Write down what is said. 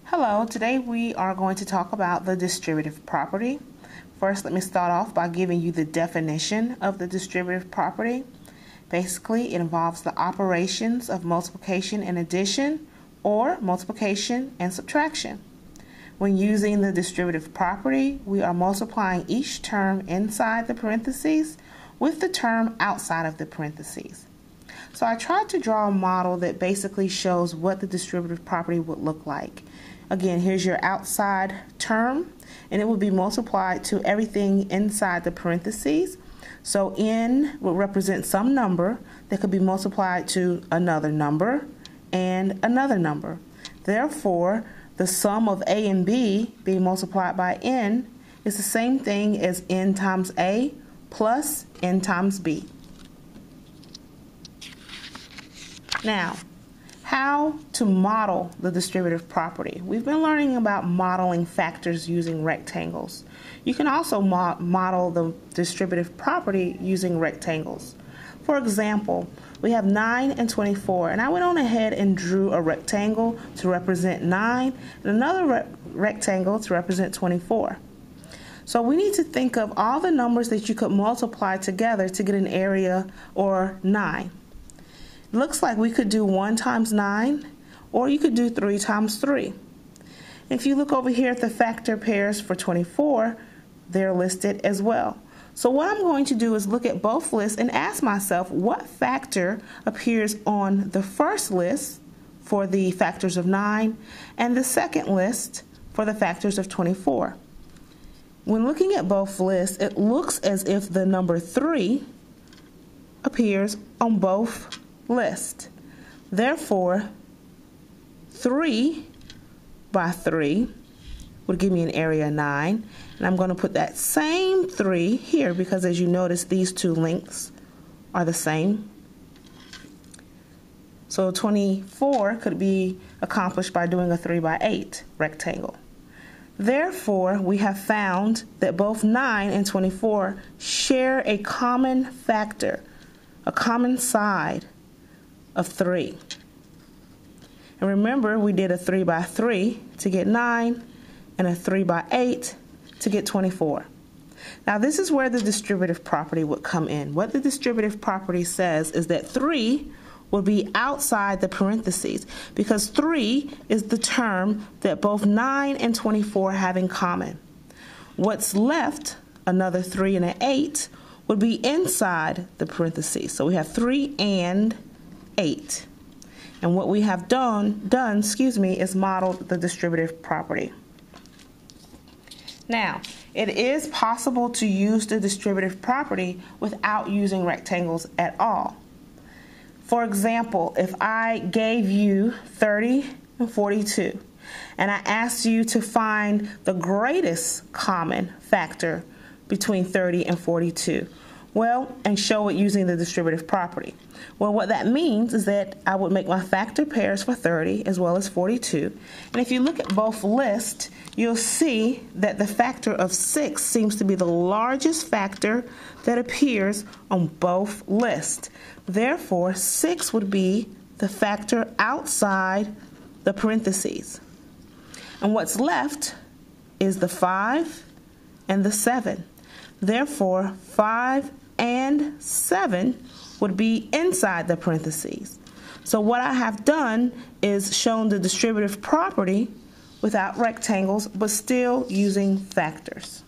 Hello, today we are going to talk about the distributive property. First, let me start off by giving you the definition of the distributive property. Basically, it involves the operations of multiplication and addition or multiplication and subtraction. When using the distributive property, we are multiplying each term inside the parentheses with the term outside of the parentheses. So I tried to draw a model that basically shows what the distributive property would look like. Again, here's your outside term, and it will be multiplied to everything inside the parentheses. So n will represent some number that could be multiplied to another number and another number. Therefore, the sum of a and b being multiplied by n is the same thing as n times a plus n times b. Now, how to model the distributive property. We've been learning about modeling factors using rectangles. You can also model the distributive property using rectangles. For example, we have 9 and 24, and I went on ahead and drew a rectangle to represent 9 and another rectangle to represent 24. So we need to think of all the numbers that you could multiply together to get an area or 9. Looks like we could do 1 times 9, or you could do 3 times 3. If you look over here at the factor pairs for 24, they're listed as well. So what I'm going to do is look at both lists and ask myself what factor appears on the first list for the factors of 9 and the second list for the factors of 24. When looking at both lists, it looks as if the number 3 appears on both lists. Therefore, 3 by 3 would give me an area 9, and I'm going to put that same 3 here because, as you notice, these two lengths are the same. So 24 could be accomplished by doing a 3 by 8 rectangle. Therefore, we have found that both 9 and 24 share a common factor, a common side of 3. And remember, we did a 3 by 3 to get 9 and a 3 by 8 to get 24. Now this is where the distributive property would come in. What the distributive property says is that 3 will be outside the parentheses because 3 is the term that both 9 and 24 have in common. What's left, another 3 and an 8, would be inside the parentheses. So we have 3 and 8. And what we have done is modeled the distributive property. Now, it is possible to use the distributive property without using rectangles at all. For example, if I gave you 30 and 42, and I asked you to find the greatest common factor between 30 and 42, and show it using the distributive property. Well, what that means is that I would make my factor pairs for 30 as well as 42. And if you look at both lists, you'll see that the factor of 6 seems to be the largest factor that appears on both lists. Therefore, 6 would be the factor outside the parentheses. And what's left is the 5 and the 7. Therefore, 5 and 7 would be inside the parentheses. So what I have done is shown the distributive property without rectangles, but still using factors.